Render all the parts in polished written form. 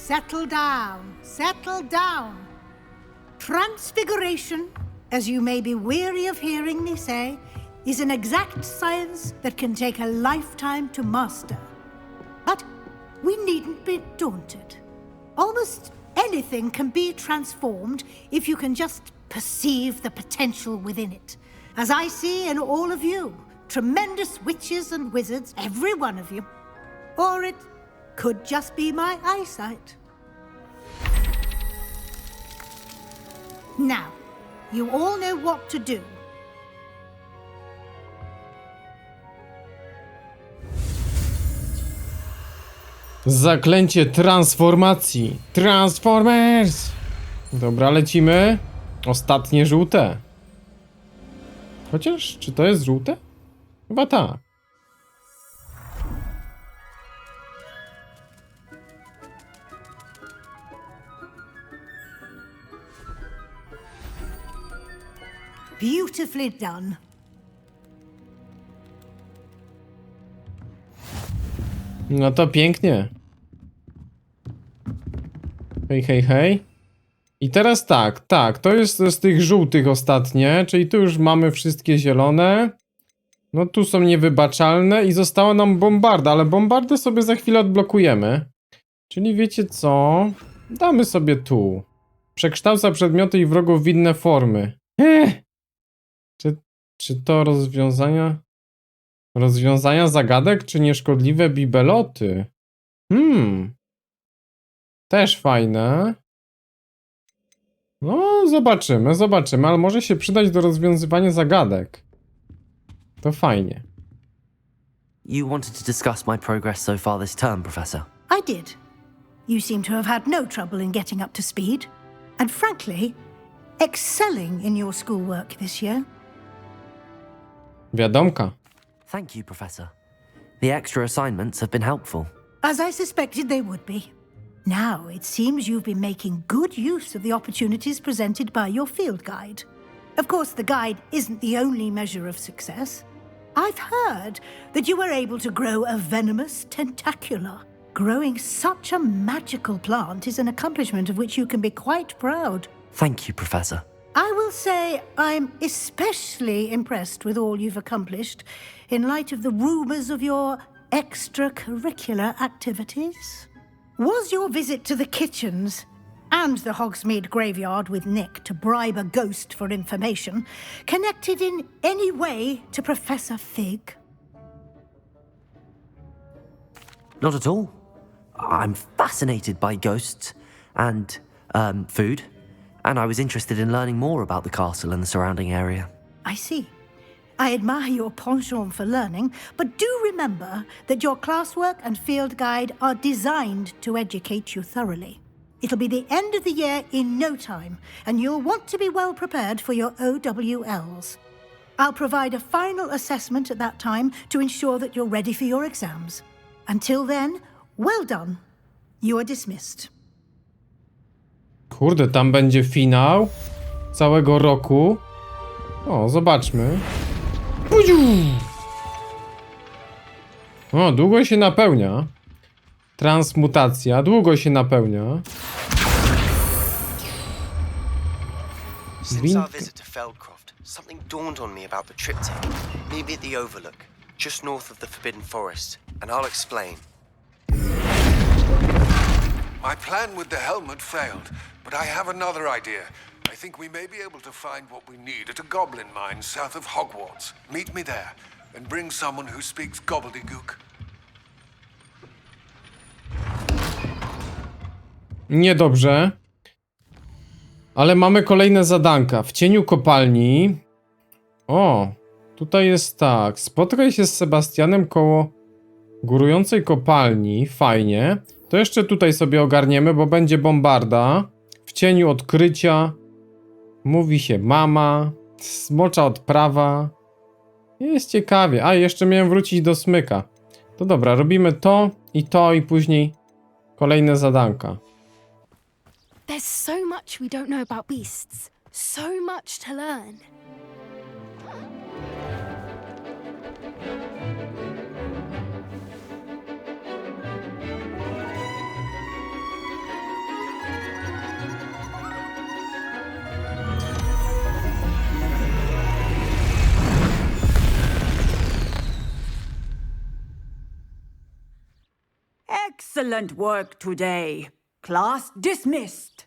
settle down, settle down. Transfiguration, as you may be weary of hearing me say, is an exact science that can take a lifetime to master. But we needn't be daunted. Almost anything can be transformed if you can just perceive the potential within it. As I see in all of you, tremendous witches and wizards, every one of you. Or it could just be my eyesight. Now, you all know what to do. Zaklęcie transformacji. Transformers! Dobra, lecimy. Ostatnie żółte. Chociaż, czy to jest żółte? Chyba tak. Beautifully done. No to pięknie. Hej, hej, hej. I teraz tak, to jest z tych żółtych ostatnie, czyli tu już mamy wszystkie zielone. No tu są niewybaczalne i została nam bombarda, ale bombardę sobie za chwilę odblokujemy. Czyli wiecie co? Damy sobie tu. Przekształca przedmioty i wrogów w inne formy. Czy to rozwiązania zagadek, czy nieszkodliwe bibeloty? Też fajne. No, zobaczymy, ale może się przydać do rozwiązywania zagadek. To fajnie. You wanted to discuss my progress so far this term, Professor. I did. You seem to have had no trouble in getting up to speed. And frankly, excelling in your schoolwork this year. Wiadomka. Thank you, Professor. The extra assignments have been helpful. As I suspected they would be. Now, it seems you've been making good use of the opportunities presented by your field guide. Of course, the guide isn't the only measure of success. I've heard that you were able to grow a venomous tentacula. Growing such a magical plant is an accomplishment of which you can be quite proud. Thank you, Professor. I will say I'm especially impressed with all you've accomplished in light of the rumors of your extracurricular activities. Was your visit to the kitchens and the Hogsmeade graveyard with Nick to bribe a ghost for information connected in any way to Professor Fig? Not at all. I'm fascinated by ghosts and food, and I was interested in learning more about the castle and the surrounding area. I see. I admire your penchant for learning, but do remember that your classwork and field guide are designed to educate you thoroughly. It'll be the end of the year in no time, and you'll want to be well prepared for your OWLs. I'll provide a final assessment at that time to ensure that you're ready for your exams. Until then, well done. You are dismissed. Kurde, tam będzie finał całego roku. O, zobaczmy. O, długo się napełnia. Transmutacja, długo się napełnia. Since our visit to Feldcroft, something dawned on me about the triptych. Maybe at the Overlook, just north of the Forbidden Forest, and I'll explain. My plan with the helmet failed, but I have another idea. I think we may be able to find what we need at a goblin mine south of Hogwarts. Meet me there, and bring someone who speaks gobbledygook. Niedobrze. Ale mamy kolejne zadanka. W cieniu kopalni. O, tutaj jest tak. Spotkaj się z Sebastianem koło górującej kopalni. Fajnie. To jeszcze tutaj sobie ogarniemy, bo będzie bombarda. W cieniu odkrycia. Mówi się mama. Smocza odprawa. Jest ciekawie. A, jeszcze miałem wrócić do smyka. To dobra, robimy to i później kolejne zadanka. There's so much we don't know about beasts. So much to learn. Excellent work today. Class dismissed.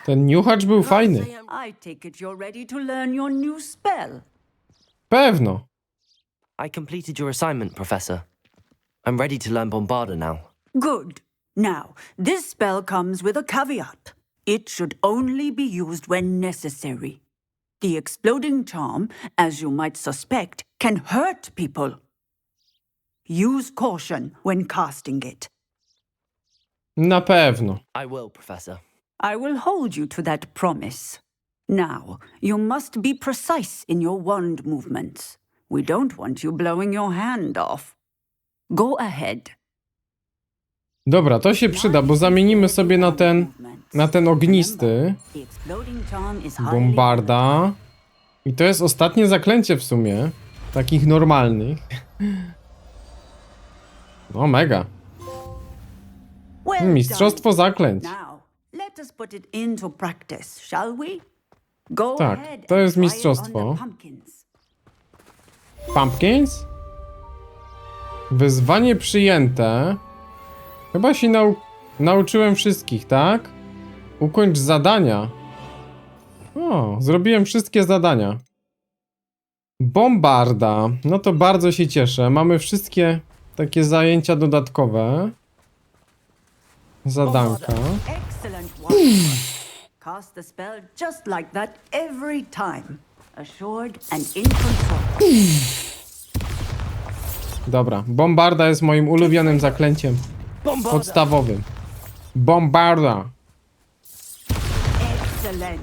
Ten niuchacz był fajny. I take it you're ready to learn your new spell. Pewno. I completed your assignment, Professor. I'm ready to learn Bombarda now. Good. Now, this spell comes with a caveat. It should only be used when necessary. The exploding charm, as you might suspect, can hurt people. Use caution when casting it. Na pewno. I will, Professor. I will hold you to that promise. Now, you must be precise in your wand movements. We don't want you blowing your hand off. Go ahead. Dobra, to się przyda, bo zamienimy sobie na ten ognisty. The exploding charm is highly Bombarda. I to jest ostatnie zaklęcie w sumie. Takich normalnych. No mega. well Mistrzostwo done. zaklęć. Now, let us put it into practice, shall we? Go Tak, ahead to and jest try it mistrzostwo. on the pumpkins. Pumpkins? Wyzwanie przyjęte. Chyba się nauczyłem wszystkich, tak? Ukończ zadania. O, zrobiłem wszystkie zadania. Bombarda. No to bardzo się cieszę. Mamy wszystkie takie zajęcia dodatkowe. Zadanka. Excellent work. Cast the spell just like that every time. Assured and in control. Dobra, bombarda jest moim ulubionym zaklęciem podstawowym. Bombarda. Excellent.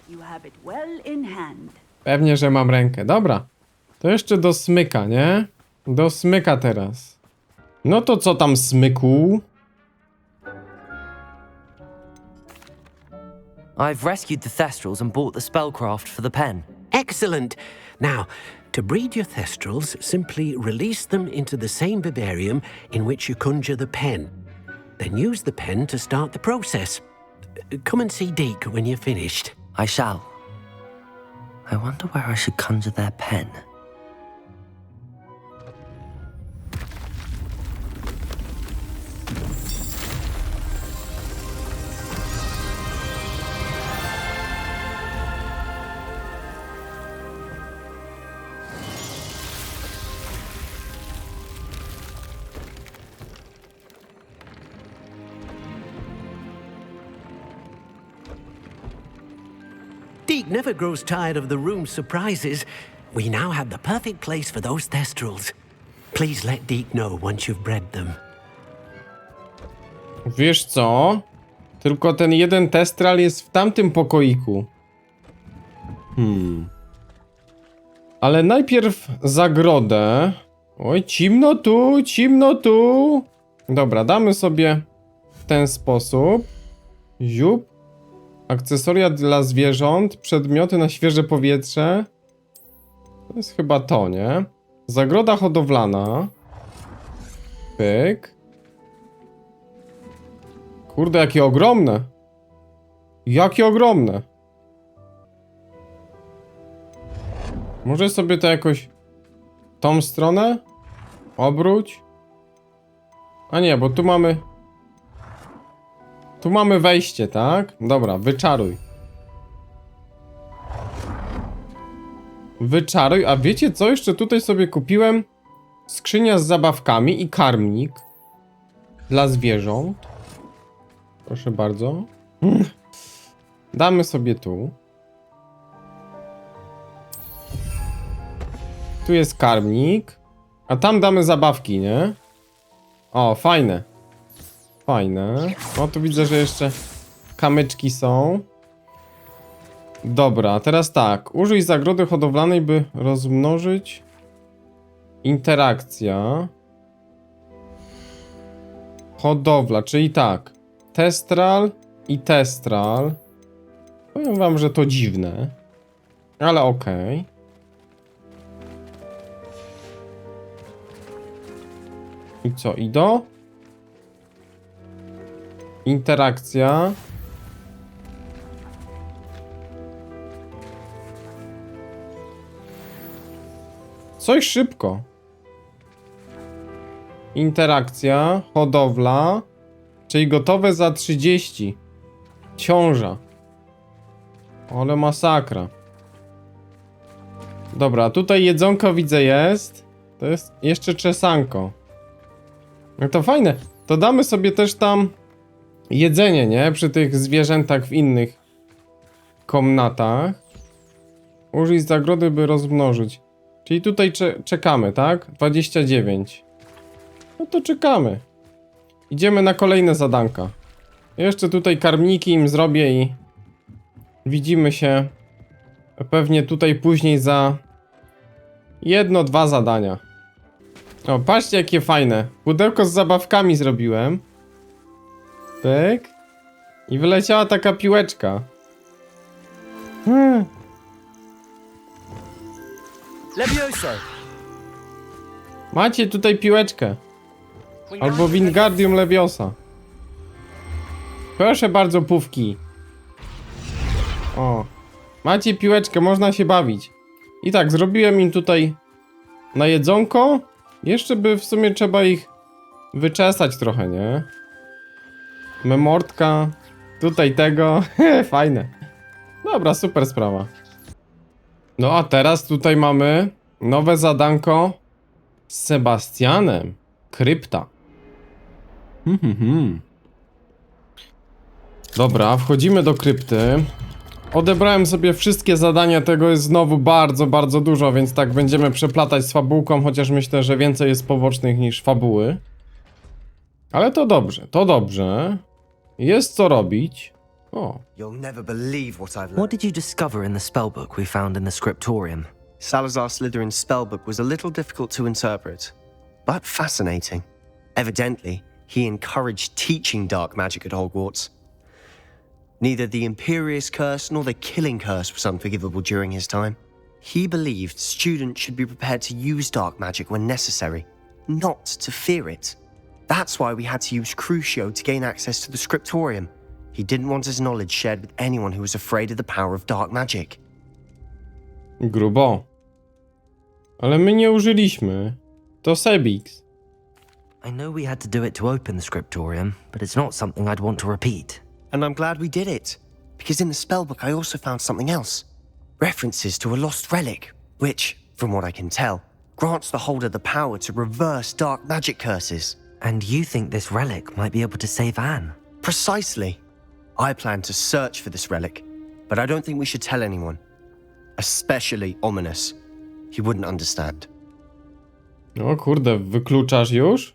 You have it well in hand. Pewnie, że mam rękę. Dobra. To jeszcze do smyka, nie? Do smyka teraz. No to co tam, smyku? I've rescued the Thestrals and bought the spellcraft for the pen. Excellent. Now, to breed your Thestrals, simply release them into the same vivarium in which you conjure the pen. Then use the pen to start the process. Come and see Deke when you're finished. I shall. I wonder where I should conjure their pen. Deke never grows tired of the room's surprises. We now have the perfect place for those Thestrals. Please let Deke know once you've bred them. Wiesz co? Tylko ten jeden testral jest w tamtym pokoiku. Ale najpierw zagrodę. Oj, ciemno tu, ciemno tu. Dobra, damy sobie w ten sposób. Ziup. Akcesoria dla zwierząt, przedmioty na świeże powietrze. To jest chyba to, nie? Zagroda hodowlana. Pyk. Kurde, jakie ogromne. Jakie ogromne. Może sobie to jakoś tą stronę obróć? A nie, bo tu mamy... Tu mamy wejście, tak? Dobra, wyczaruj. Wyczaruj, a wiecie co? Jeszcze tutaj sobie kupiłem skrzynia z zabawkami i karmnik dla zwierząt. Proszę bardzo. Damy sobie tu. Tu jest karmnik. A tam damy zabawki, nie? O, fajne. Fajne. O, tu widzę, że jeszcze kamyczki są. Dobra, teraz tak. Użyj zagrody hodowlanej, by rozmnożyć. Interakcja. Hodowla, czyli tak. Testral i testral. Powiem wam, że to dziwne. Ale okej. I co, idą? Interakcja. Coś szybko. interakcja, hodowla, czyli gotowe za 30. Ciąża. Ale masakra. Dobra, tutaj jedzonko widzę jest. To jest jeszcze czesanko. No to fajne. To damy sobie też tam jedzenie, nie? Przy tych zwierzętach w innych komnatach. Użyj zagrody, by rozmnożyć. Czyli tutaj czekamy, tak? 29. No to czekamy. Idziemy na kolejne zadanka. Jeszcze tutaj karmniki im zrobię i widzimy się pewnie tutaj później za 1-2 zadania. O, patrzcie jakie fajne. Pudełko z zabawkami zrobiłem. Pyk. I wyleciała taka piłeczka. Levioso! Macie tutaj piłeczkę. Albo Wingardium Leviosa. Proszę bardzo, pówki. O. Macie piłeczkę, można się bawić. I tak, zrobiłem im tutaj na jedzonko. Jeszcze by w sumie trzeba ich wyczesać trochę, nie? Memortka. Tutaj tego. Fajne. Dobra, super sprawa. No a teraz tutaj mamy nowe zadanko z Sebastianem. Krypta. Dobra, wchodzimy do krypty. Odebrałem sobie wszystkie zadania, tego jest znowu bardzo, bardzo dużo, więc tak będziemy przeplatać z fabułką, chociaż myślę, że więcej jest pobocznych niż fabuły. Ale to dobrze, to dobrze. Jest co robić. O. You'll never believe what I've learned. What did you discover in the spellbook we found in the scriptorium? Salazar Slytherin's spellbook was a little difficult to interpret, but fascinating. Evidently, he encouraged teaching dark magic at Hogwarts. Neither the Imperious Curse nor the Killing Curse was unforgivable during his time. He believed students should be prepared to use dark magic when necessary, not to fear it. That's why we had to use Crucio to gain access to the scriptorium. He didn't want his knowledge shared with anyone who was afraid of the power of dark magic. Grubo. Ale my nie użyliśmy. To Sebix. I know we had to do it to open the scriptorium, but it's not something I'd want to repeat. And I'm glad we did it, because in the spellbook I also found something else. References to a lost relic, which, from what I can tell, grants the holder the power to reverse dark magic curses. And you think this relic might be able to save Anne? Precisely. I plan to search for this relic, but I don't think we should tell anyone. Especially Ominous. He wouldn't understand. O kurde, wykluczasz już?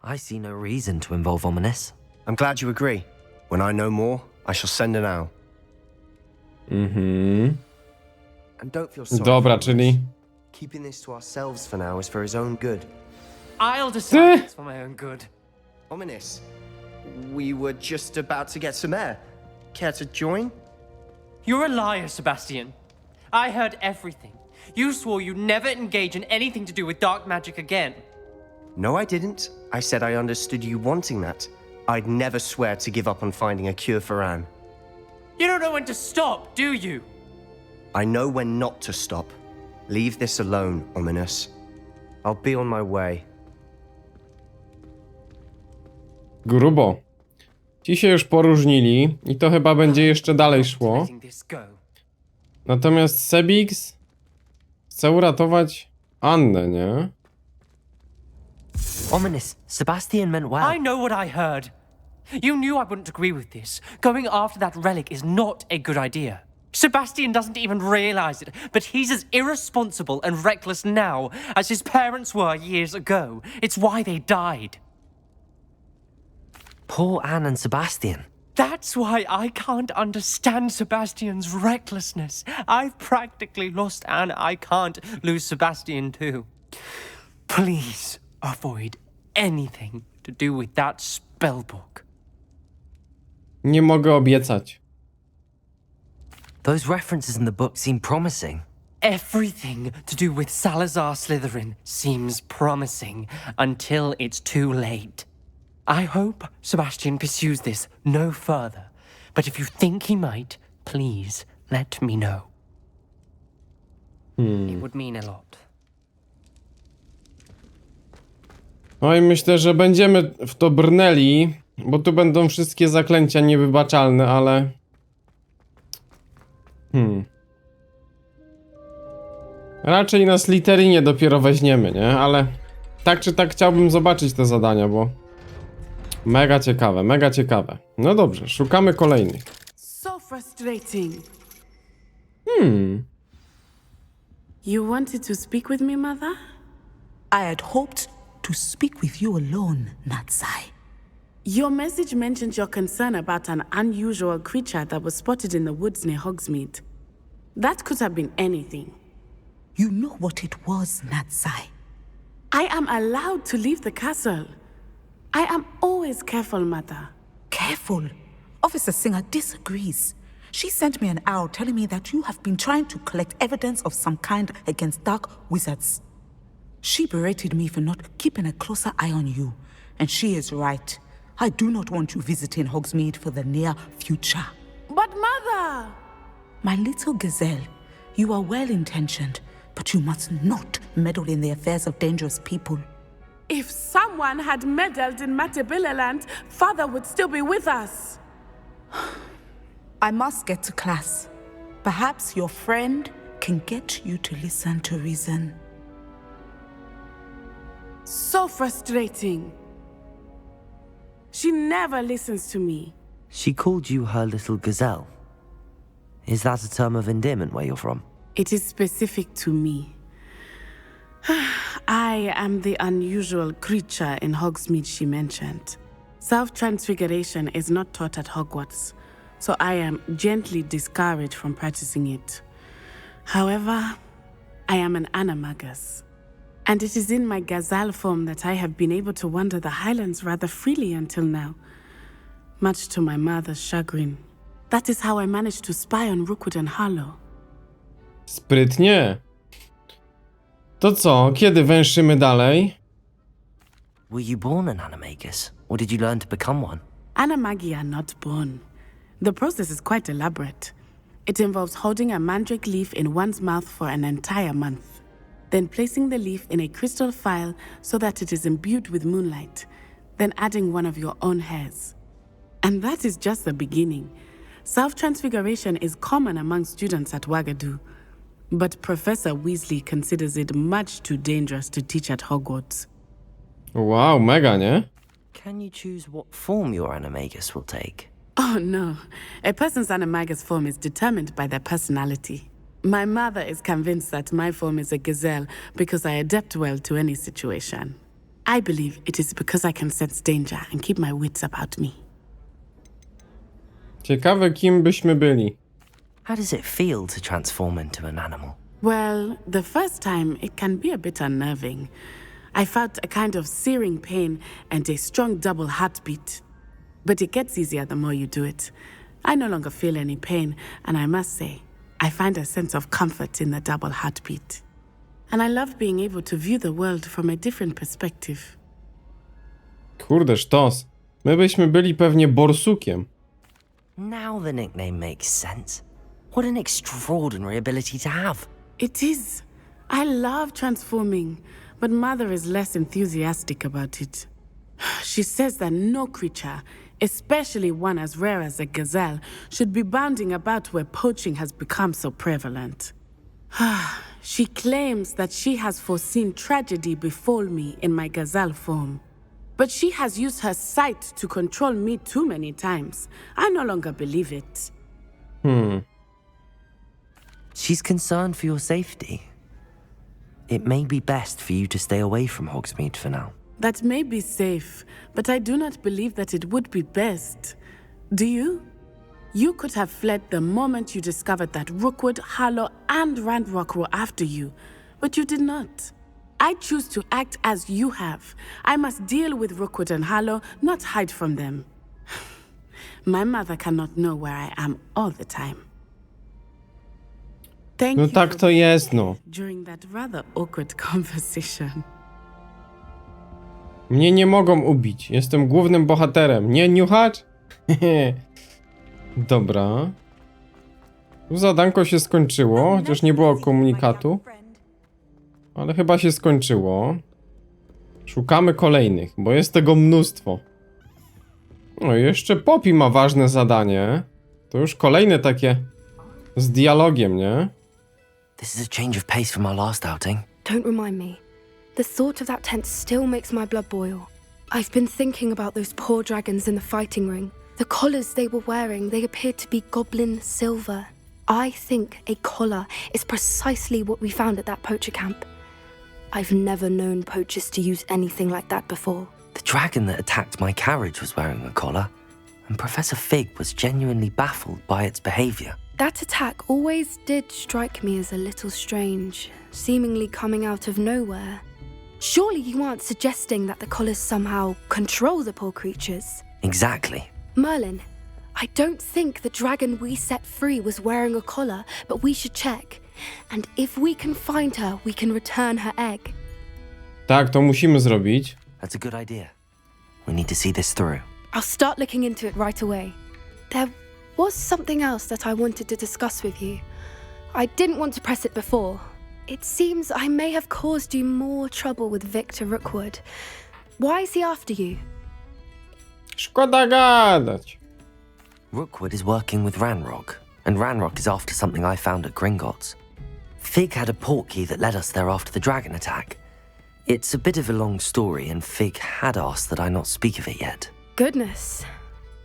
I see no reason to involve Ominous. I'm glad you agree. When I know more, I shall send an owl. And don't feel sorry. Dobra, for czyli... Ominous. Keeping this to ourselves for now is for his own good. I'll decide it's for my own good. Ominous, we were just about to get some air. Care to join? You're a liar, Sebastian. I heard everything. You swore you'd never engage in anything to do with dark magic again. No, I didn't. I said I understood you wanting that. I'd never swear to give up on finding a cure for Anne. You don't know when to stop, do you? I know when not to stop. Leave this alone, Ominous. I'll be on my way. Grubo. Ci się już poróżnili i to chyba będzie jeszcze dalej szło. Letting this go. Natomiast Sebix chce uratować Annę, nie? Ominous, Sebastian meant well. I know what I heard. You knew I wouldn't agree with this. Going after that relic is not a good idea. Sebastian doesn't even realize it, but he's as irresponsible and reckless now as his parents were years ago. It's why they died. Poor Anne and Sebastian. That's why I can't understand Sebastian's recklessness. I've practically lost Anne. I can't lose Sebastian too. Please avoid anything to do with that spellbook. Nie mogę obiecać. Those references in the book seem promising. Everything to do with Salazar Slytherin seems promising until it's too late. I hope Sebastian pursues this no further, but if you think he might, please let me know. It would mean a lot. No i myślę, że będziemy w to brnęli, bo tu będą wszystkie zaklęcia niewybaczalne, ale... Raczej na Slytherinie dopiero weźmiemy, nie? Ale tak czy tak chciałbym zobaczyć te zadania, bo... Mega ciekawe, mega ciekawe. No dobrze, szukamy kolejnych. So frustrating. Hmm. You wanted to speak with me, Mother? I had hoped to speak with you alone, Natsai. Your message mentioned your concern about an unusual creature that was spotted in the woods near Hogsmeade. That could have been anything. You know what it was, Natsai. I am allowed to leave the castle. I am always careful, Mother. Careful. Officer Singer disagrees. She sent me an owl telling me that you have been trying to collect evidence of some kind against dark wizards. She berated me for not keeping a closer eye on you. And she is right. I do not want you visiting Hogsmeade for the near future. But Mother! My little gazelle, you are well-intentioned, but you must not meddle in the affairs of dangerous people. If someone had meddled in Matabeleland, Father would still be with us. I must get to class. Perhaps your friend can get you to listen to reason. So frustrating. She never listens to me. She called you her little gazelle. Is that a term of endearment where you're from? It is specific to me. I am the unusual creature in Hogsmeade she mentioned. Self-transfiguration is not taught at Hogwarts, so I am gently discouraged from practicing it. However, I am an animagus, and it is in my gazelle form that I have been able to wander the Highlands rather freely until now, much to my mother's chagrin. That is how I managed to spy on Rookwood and Harlow. Sprytnie. To co? Kiedy węszymy dalej? Were you born an animagus, or did you learn to become one? Animagi are not born. The process is quite elaborate. It involves holding a mandrake leaf in one's mouth for an entire month, then placing the leaf in a crystal phial so that it is imbued with moonlight, then adding one of your own hairs. And that is just the beginning. Self-transfiguration is common among students at Wagadu, but Professor Weasley considers it much too dangerous to teach at Hogwarts. Wow, mega, nie? Can you choose what form your animagus will take? Oh no, a person's animagus form is determined by their personality. My mother is convinced that my form is a gazelle because I adapt well to any situation. I believe it is because I can sense danger and keep my wits about me. Ciekawe, kim byśmy byli. How does it feel to transform into an animal? Well, the first time it can be a bit unnerving. I felt a kind of searing pain and a strong double heartbeat. But it gets easier the more you do it. I no longer feel any pain, and I must say, I find a sense of comfort in the double heartbeat. And I love being able to view the world from a different perspective. Kurde, sztos. My byśmy byli pewnie borsukiem. Now the nickname makes sense. What an extraordinary ability to have. It is. I love transforming, but Mother is less enthusiastic about it. She says that no creature, especially one as rare as a gazelle, should be bounding about where poaching has become so prevalent. She claims that she has foreseen tragedy befall me in my gazelle form. But she has used her sight to control me too many times. I no longer believe it. She's concerned for your safety. It may be best for you to stay away from Hogsmeade for now. That may be safe, but I do not believe that it would be best. Do you? You could have fled the moment you discovered that Rookwood, Harlow, and Ranrock were after you, but you did not. I choose to act as you have. I must deal with Rookwood and Harlow, not hide from them. My mother cannot know where I am all the time. Thank No you tak for to jest, no. during that rather awkward conversation. Mnie nie mogą ubić. Jestem głównym bohaterem. Nie niuchacz? Dobra. Tu zadanko się skończyło, chociaż nie było komunikatu. Ale chyba się skończyło. Szukamy kolejnych, bo jest tego mnóstwo. No i jeszcze Poppy ma ważne zadanie. To już kolejne takie z dialogiem, nie? This is a change of pace from our last outing. Don't remind me. The thought of that tent still makes my blood boil. I've been thinking about those poor dragons in the fighting ring. The collars they were wearing, they appeared to be goblin silver. I think a collar is precisely what we found at that poacher camp. I've never known poachers to use anything like that before. The dragon that attacked my carriage was wearing a collar, and Professor Fig was genuinely baffled by its behavior. That attack always did strike me as a little strange, seemingly coming out of nowhere. Surely you aren't suggesting that the collars somehow control the poor creatures? Exactly. Merlin, I don't think the dragon we set free was wearing a collar, but we should check. And if we can find her, we can return her egg. Tak, to musimy zrobić. That's a good idea. We need to see this through. I'll start looking into it right away. There was something else that I wanted to discuss with you. I didn't want to press it before. It seems I may have caused you more trouble with Victor Rookwood. Why is he after you? Szkoda gadać. Rookwood is working with Ranrock, and Ranrock is after something I found at Gringotts. Fig had a portkey that led us there after the dragon attack. It's a bit of a long story, and Fig had asked that I not speak of it yet. Goodness.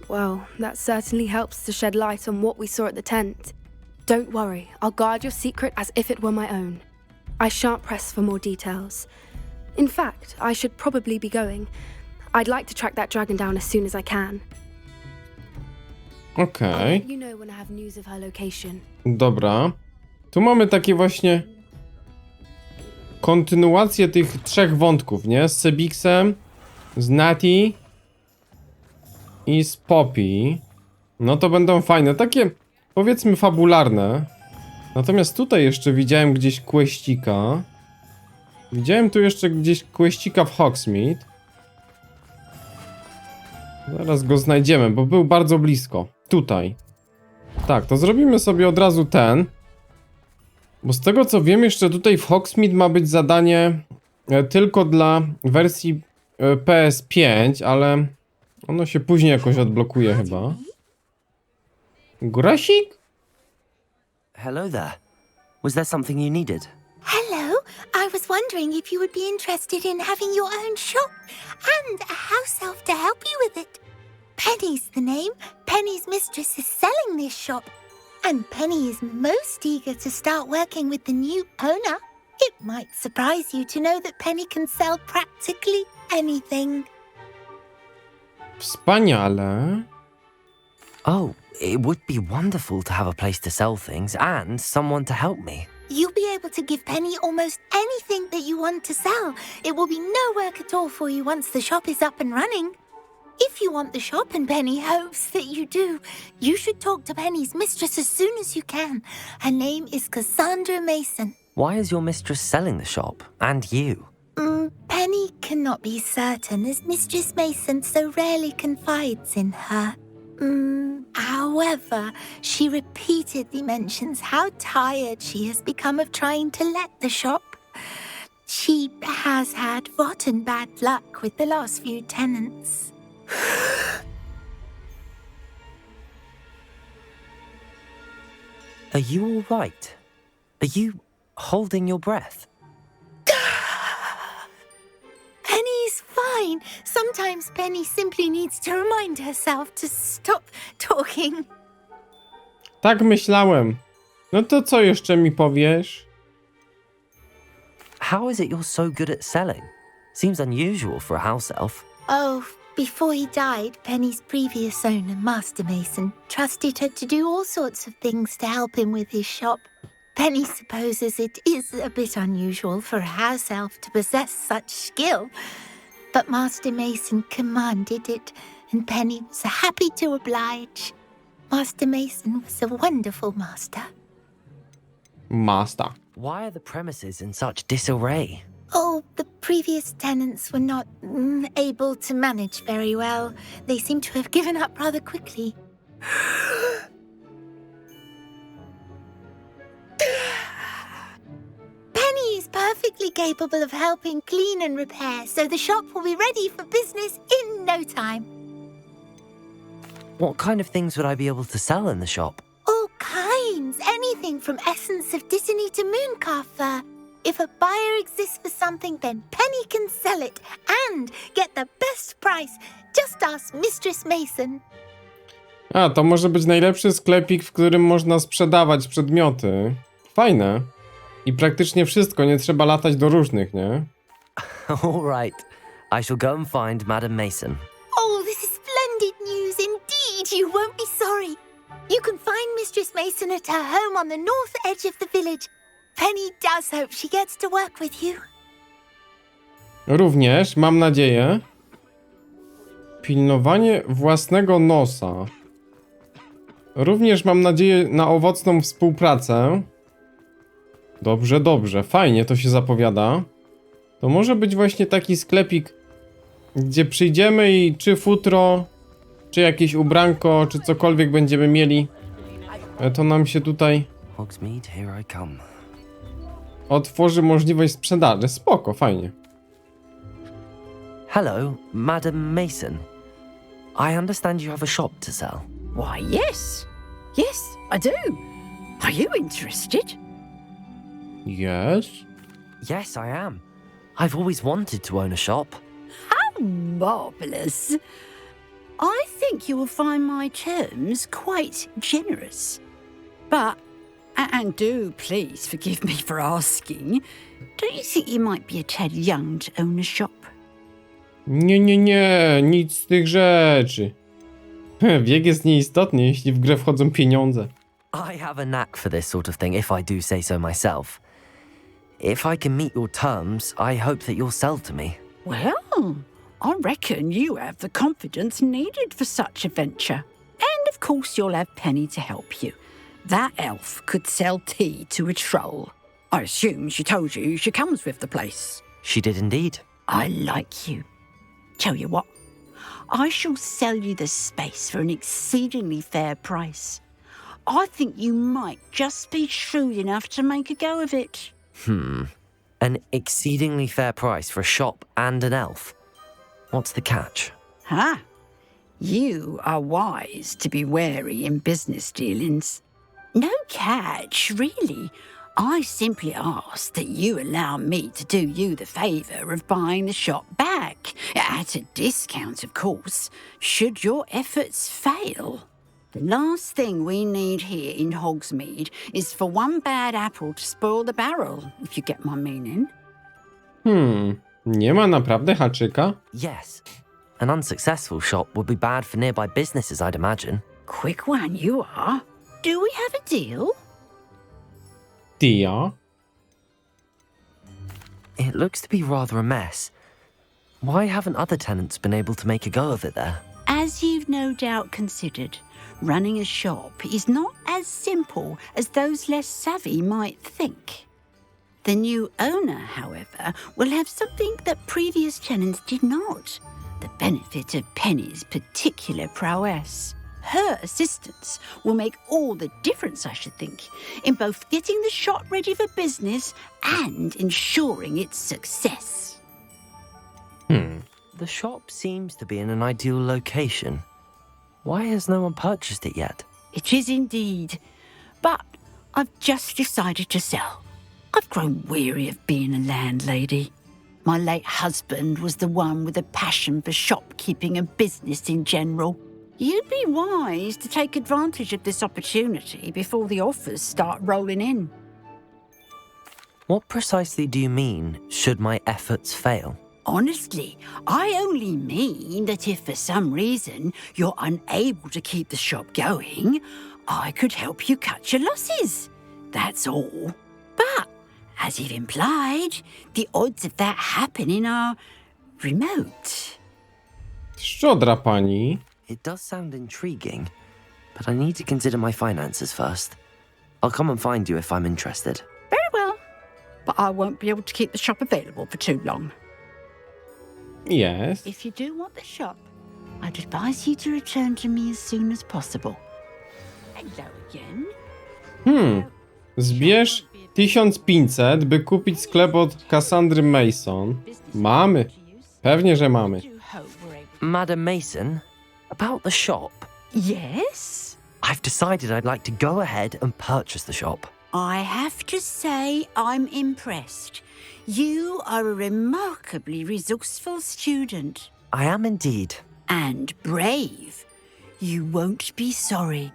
Well, that certainly helps to shed light on what we saw at the tent. Don't worry, I'll guard your secret as if it were my own. I shan't press for more details. In fact, I should probably be going. I'd like to track that dragon down as soon as I can. Okej. I'll let you know when I have news of her location. Dobra. Tu mamy takie właśnie kontynuację tych trzech wątków, nie? Z Sebixem, z Natty i z Poppy. No to będą fajne, takie powiedzmy fabularne. Natomiast tutaj jeszcze widziałem gdzieś questika. Widziałem tu jeszcze gdzieś questika w Hogsmeade. Zaraz go znajdziemy, bo był bardzo blisko. Tutaj. Tak, to zrobimy sobie od razu ten. Bo z tego co wiem, jeszcze tutaj w Hogsmeade ma być zadanie tylko dla wersji PS5, ale ono się później jakoś odblokuje chyba. Grasik? Hello there. Was there something you needed? Hello, I was wondering if you would be interested in having your own shop and a house elf to help you with it. Penny's the name. Penny's mistress is selling this shop, and Penny is most eager to start working with the new owner. It might surprise you to know that Penny can sell practically anything. Wspaniale. Oh, it would be wonderful to have a place to sell things and someone to help me. You'll be able to give Penny almost anything that you want to sell. It will be no work at all for you once the shop is up and running. If you want the shop and Penny hopes that you do, you should talk to Penny's mistress as soon as you can. Her name is Cassandra Mason. Why is your mistress selling the shop? And you? Penny cannot be certain, as Mistress Mason so rarely confides in her. However, she repeatedly mentions how tired she has become of trying to let the shop. She has had rotten bad luck with the last few tenants. Are you all right? Are you holding your breath? Penny's fine. Sometimes Penny simply needs to remind herself to stop talking. Tak myślałem. No to co jeszcze mi powiesz? How is it you're so good at selling? Seems unusual for a house elf. Oh, before he died, Penny's previous owner, Master Mason, trusted her to do all sorts of things to help him with his shop. Penny supposes it is a bit unusual for a house elf to possess such skill, but Master Mason commanded it, and Penny was happy to oblige. Master Mason was a wonderful master. Master. Why are the premises in such disarray? Oh, the previous tenants were not able to manage very well. They seem to have given up rather quickly. Penny is perfect perfectly capable of helping clean and repair, so the shop will be ready for business in no time. What kind of things would I be able to sell in the shop? All kinds. Anything from essence of Disney to mooncalf fur. If a buyer exists for something, then Penny can sell it and get the best price. Just ask Mistress Mason. A, to może być najlepszy sklepik, w którym można sprzedawać przedmioty. Fajne. I praktycznie wszystko, nie trzeba latać do różnych, nie? All right. I shall go and find Madam Mason. Oh, this is splendid news indeed. You won't be sorry. You can find Mistress Mason at her home on the north edge of the village. Penny does hope she gets to work with you. Również, mam nadzieję, pilnowanie własnego nosa. Również mam nadzieję na owocną współpracę. Dobrze, dobrze. Fajnie to się zapowiada. To może być właśnie taki sklepik, gdzie przyjdziemy i czy futro, czy jakieś ubranko, czy cokolwiek będziemy mieli, to nam się tutaj Hogsmeade, here I come. otworzy możliwość sprzedaży. Spoko, fajnie. Hello, Madam Mason. I understand you have a shop to sell. Why, yes. Yes, I do. Are you interested? Yes? Yes, I am. I've always wanted to own a shop. How marvellous. I think you will find my terms quite generous. But, and do please forgive me for asking, don't you think you might be a tad young to own a shop? Nie, nic z tych rzeczy. Wiek jest nieistotny, jeśli w grę wchodzą pieniądze. I have a knack for this sort of thing, if I do say so myself. If I can meet your terms, I hope that you'll sell to me. Well, I reckon you have the confidence needed for such a venture. And of course you'll have Penny to help you. That elf could sell tea to a troll. I assume she told you she comes with the place. She did indeed. I like you. Tell you what, I shall sell you the space for an exceedingly fair price. I think you might just be shrewd enough to make a go of it. An exceedingly fair price for a shop and an elf. What's the catch? Huh? You are wise to be wary in business dealings. No catch, really. I simply ask that you allow me to do you the favour of buying the shop back, at a discount, of course, should your efforts fail. The last thing we need here in Hogsmeade is for one bad apple to spoil the barrel, if you get my meaning. Nie ma naprawdę haczyka? Yes. An unsuccessful shop would be bad for nearby businesses, I'd imagine. Quick one you are. Do we have a deal? Tia? It looks to be rather a mess. Why haven't other tenants been able to make a go of it there? As you've no doubt considered, running a shop is not as simple as those less savvy might think. The new owner, however, will have something that previous tenants did not. The benefit of Penny's particular prowess. Her assistance will make all the difference, I should think, in both getting the shop ready for business and ensuring its success. The shop seems to be in an ideal location. Why has no one purchased it yet? It is indeed, but I've just decided to sell. I've grown weary of being a landlady. My late husband was the one with a passion for shopkeeping and business in general. You'd be wise to take advantage of this opportunity before the offers start rolling in. What precisely do you mean, should my efforts fail? Honestly, I only mean that if for some reason you're unable to keep the shop going, I could help you cut your losses. That's all. But, as you've implied, the odds of that happening are remote. Szczodra pani. It does sound intriguing, but I need to consider my finances first. I'll come and find you if I'm interested. Very well, but I won't be able to keep the shop available for too long. Yes. If you do want the shop, I'd advise you to return to me as soon as possible. Hello again. Zbierz 1500, by kupić sklep od Cassandry Mason. Mamy. Pewnie, że mamy. Madam Mason, about the shop. Yes? I've decided I'd like to go ahead and purchase the shop. I have to say I'm impressed. You are a remarkably resourceful student. I am indeed. And brave. You won't be sorry.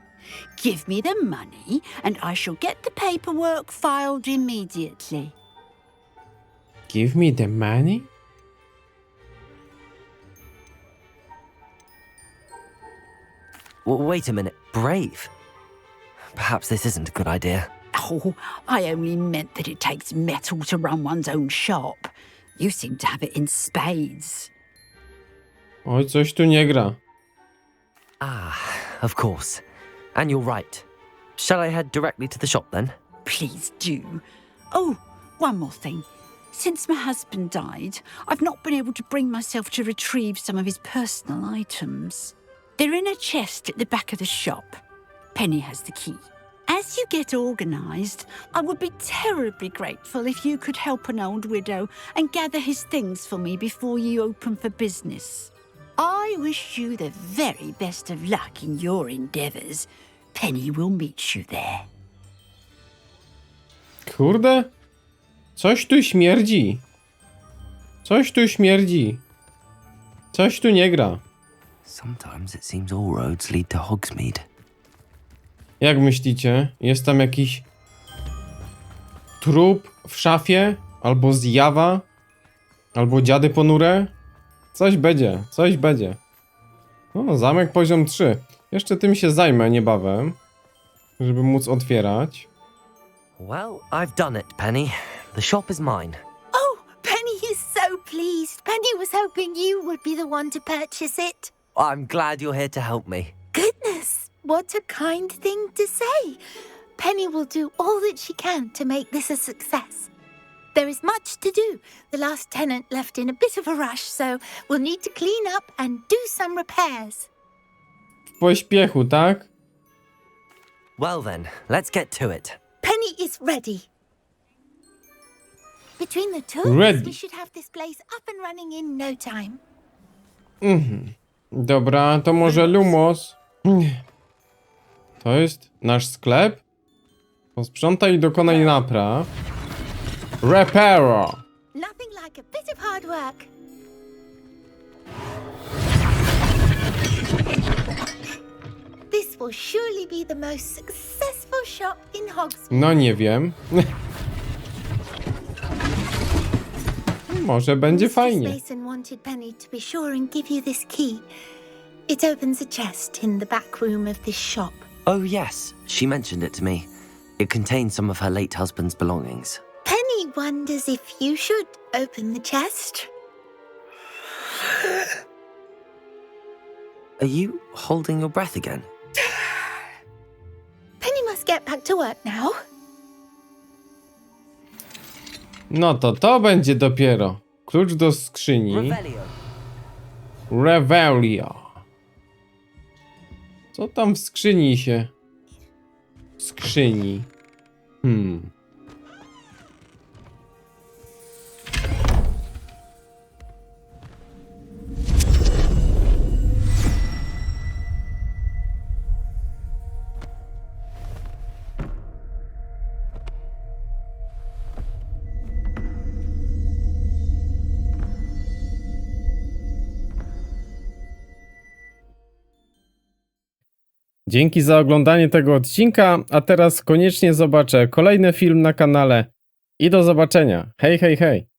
Give me the money, and I shall get the paperwork filed immediately. Give me the money? Wait a minute, brave? Perhaps this isn't a good idea. Oh, I only meant that it takes metal to run one's own shop. You seem to have it in spades. Oj, coś tu nie gra. Ah, of course. And you're right. Shall I head directly to the shop then? Please do. Oh, one more thing. Since my husband died, I've not been able to bring myself to retrieve some of his personal items. They're in a chest at the back of the shop. Penny has the key. As you get organised, I would be terribly grateful if you could help an old widow and gather his things for me before you open for business. I wish you the very best of luck in your endeavours. Penny will meet you there. Kurde? Coś tu śmierdzi. Coś tu śmierdzi. Coś tu nie gra. Sometimes it seems all roads lead to Hogsmeade. Jak myślicie? Jest tam jakiś trup w szafie? Albo zjawa? Albo dziady ponure? Coś będzie, coś będzie. O, zamek poziom 3. Jeszcze tym się zajmę niebawem, żeby móc otwierać. Well, I've done it, Penny. The shop is mine. Oh, Penny is so pleased. Penny was hoping you would be the one to purchase it. I'm glad you're here to help me. Goodness, what a kind thing to say. Penny will do all that she can to make this a success. There is much to do. The last tenant left in a bit of a rush, so we'll need to clean up and do some repairs. W pośpiechu, tak? Well then, let's get to it. Penny is ready. Between the two of us, we should have this place up and running in no time. Dobra, to może Lumos. To jest nasz sklep? Posprzątaj i dokonaj napraw. Reparo. Nothing like a bit of hard work. This will surely be the most successful shop in Hogsmeade. No nie wiem. Może będzie fajnie. Mason wanted Penny to be sure and give you this key. It opens a chest in the back room of this shop. Oh yes, she mentioned it to me. It contains some of her late husband's belongings. Penny wonders if you should open the chest. Are you holding your breath again? Penny must get back to work now. No to będzie dopiero. Klucz do skrzyni. Revelio. Revelio. Co tam w skrzyni się? Skrzyni. Dzięki za oglądanie tego odcinka, a teraz koniecznie zobaczę kolejny film na kanale i do zobaczenia. Hej, hej, hej!